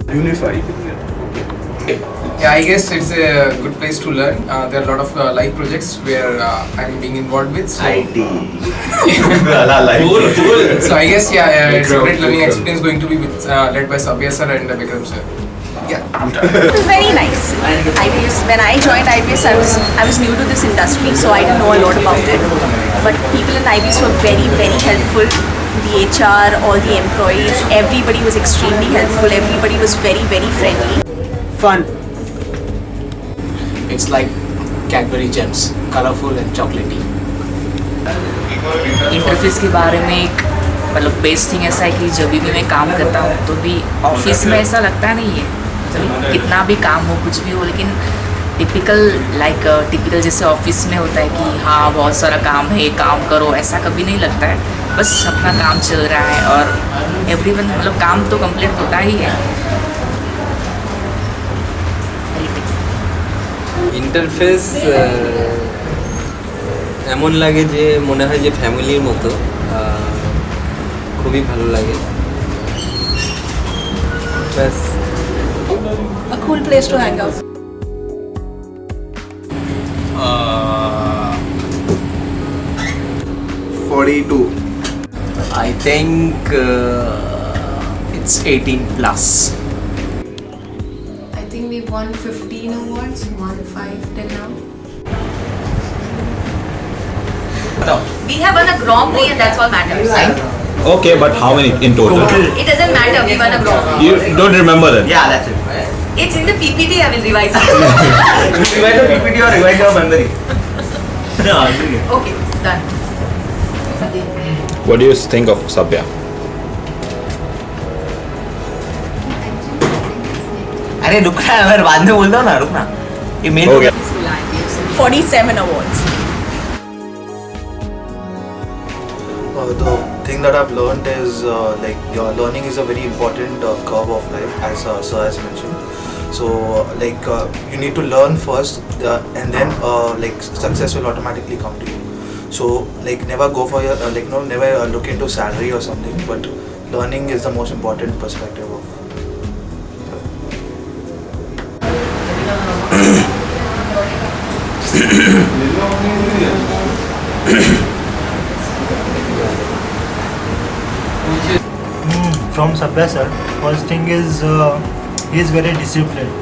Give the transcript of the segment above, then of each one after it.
Unified. Yeah, I guess it's a good place to learn. There are a lot of live projects where I'm being involved with. So, IT. so I guess it's a great learning experience going to be with, led by Sabya sir and Vikram sir. Yeah. It was very nice. IBS, when I joined IBS, I was new to this industry, so I didn't know a lot about it. But people in IBS were very, very helpful. The HR, all the employees, everybody was extremely helpful. Everybody was very, very friendly. Fun. It's like Cadbury gems, colorful and chocolatey. Interface के बारे में एक मतलब best thing ऐसा है कि जब भी मैं काम करता हूँ तो भी ऑफिस में ऐसा लगता नहीं है, मतलब कितना भी काम हो कुछ भी हो, लेकिन टिपिकल जैसे ऑफिस में होता है कि हाँ बहुत सारा काम है, काम करो, ऐसा कभी नहीं लगता है। बस अपना काम चल रहा है और एवरीवन मतलब काम तो कंप्लीट होता ही है। ইন্টারফেস এমন লাগে যে মনে হয় যে ফ্যামিলির মতো, খুবই ভালো লাগে। ব্যাস। A cool place to hang out. 42. I think it's 18 plus. I think we've won 15 awards, won 5 till now. We have won a Grand Prix and that's all matters. Right? Okay, but how many in total? It doesn't matter, we won a Grand Prix. You don't remember that? Yeah, that's it. It's in the PPT, I will revise it. Revise the PPT or revise your memory. Okay, done. What do you think of Sabya? अरे रुक ना, अगर बाद में बोल दो ना, रुक ना। ये main Okay. 47 awards. The thing that I've learned is like your learning is a very important curve of life, as sir has mentioned. So like you need to learn first, and then like success will automatically come to you. So like never go for your never look into salary or something, but learning is the most important perspective of. From Sabya sir, first thing is he is very disciplined.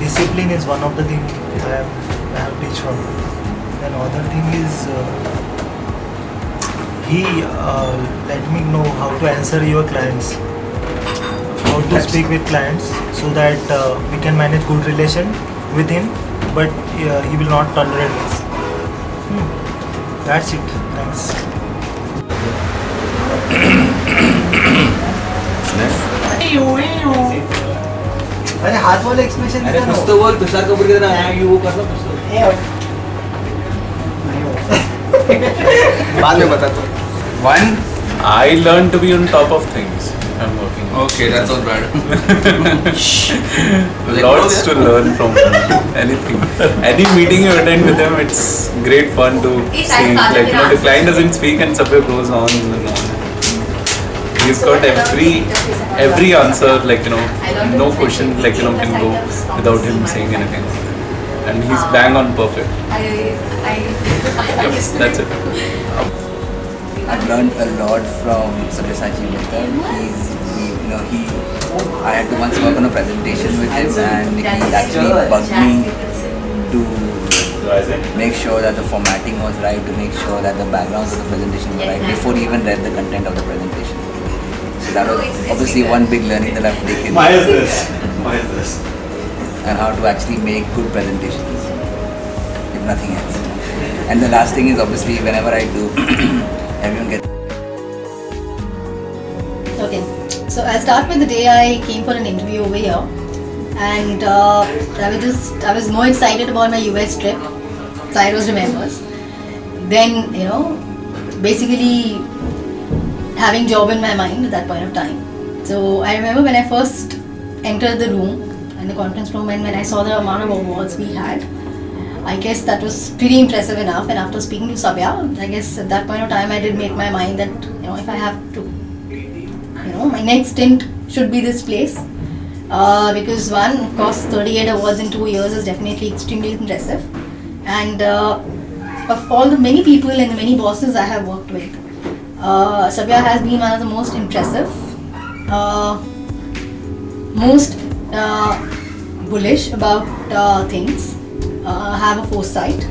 Discipline is one of the things I have teach from him. And other thing is he let me know how to answer your clients, how to speak with clients, so that we can manage good relation with him, but he will not tolerate us. That's it. Thanks. अरे हाथ वाले expression अरे कुछ तो बोल, तुषार कपूर की तरह you वो कर लो कुछ तो। बाद में बता तो। One, I learn to be on top of things. I'm working. Okay, that's all bad. Lots to learn from him. Anything. Any meeting you attend with him, it's great fun to see. Like, the client doesn't speak and Sabya goes on and on. He's got every answer, no question, can go without him saying anything. And he's bang on perfect. Yep, that's it. I've learned a lot from Sabyasachi Mittal. I had to once work on a presentation with him, and he actually bugged me to make sure that the formatting was right, to make sure that the backgrounds of the presentation were right before he even read the content of the presentation. So that was obviously one big learning that I've taken. Why is this? And how to actually make good presentations, if nothing else. And the last thing is obviously whenever I do, everyone gets. Okay, so I'll start with the day I came for an interview over here, and I was more excited about my US trip. Cyrus remembers. Then basically having job in my mind at that point of time. So I remember when I first entered the room, in the conference room, and when I saw the amount of awards we had, I guess that was pretty impressive enough. And after speaking to Sabya, I guess at that point of time I did make my mind that if I have to, my next stint should be this place. Because one, of course, 38 awards in 2 years is definitely extremely impressive. And of all the many people and the many bosses I have worked with, Sabya has been one of the most impressive, most bullish about things, have a foresight,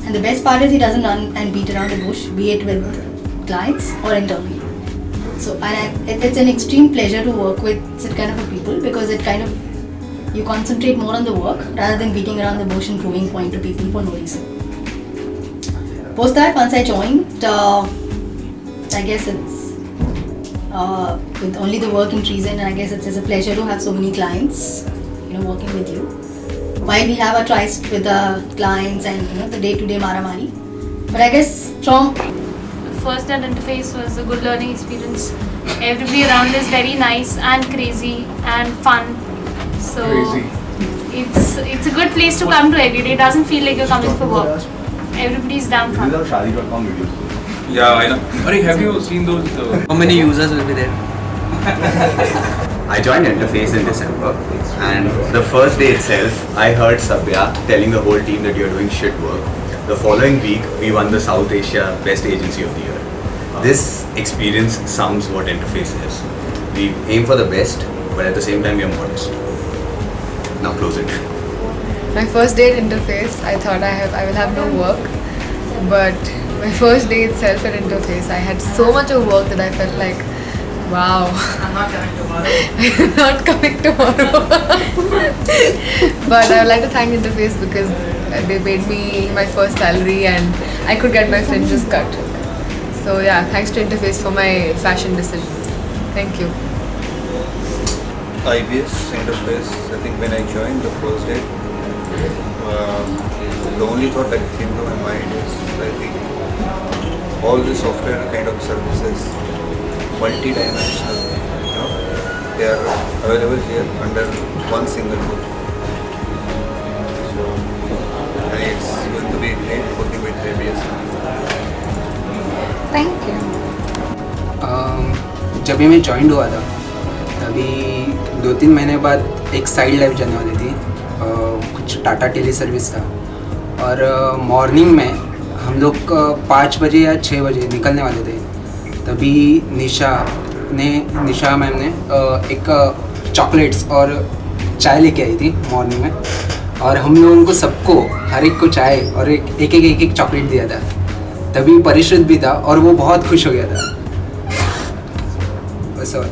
and the best part is he doesn't run and beat around the bush, be it with clients or internally. So, and it's an extreme pleasure to work with such kind of a people, because it kind of, you concentrate more on the work rather than beating around the bush and proving point to people for no reason. Post that, once I joined, I guess it's with only the work in Treason, and I guess it's a pleasure to have so many clients, working with you. While we have our tryst with the clients and the day-to-day maramari, but I guess from first that interface was a good learning experience. Everybody around is very nice and crazy and fun. So it's a good place to come to every day. It doesn't feel like you're coming for work. Everybody's down for Yeah, I know. Hari, have you seen those? How many users will be there? I joined Interface in December, and the first day itself, I heard Sabya telling the whole team that you're doing shit work. The following week, we won the South Asia Best Agency of the Year. This experience sums what Interface is. We aim for the best, but at the same time, we are modest. Now close it. My first day at Interface, I thought I will have no work, but my first day itself at Interface, I had so much of work that I felt like, wow, I'm not coming tomorrow. But I would like to thank Interface because they paid me my first salary and I could get my fringes cut. So yeah, thanks to Interface for my fashion decisions. Thank you. IBS Interface, I think when I joined the first day, the only thought that came to my mind is, I think all the software kind of services, multi-dimensional, they are available here under one single roof. So, and it's going to be great working with IBS. Thank you. जब भी मैं join हुआ था तभी 2-3 महीने बाद एक side life जाने वाली थी, कुछ टाटा टेली सर्विस था, और मॉर्निंग में हम लोग 5 बजे या 6 बजे निकलने वाले थे। तभी निशा मैम ने एक चॉकलेट्स और चाय लेके आई थी मॉर्निंग में, और हम लोगों को सबको हर एक को चाय और एक चॉकलेट दिया था। तभी परिश्रुत भी था और वो बहुत खुश हो गया था। बस और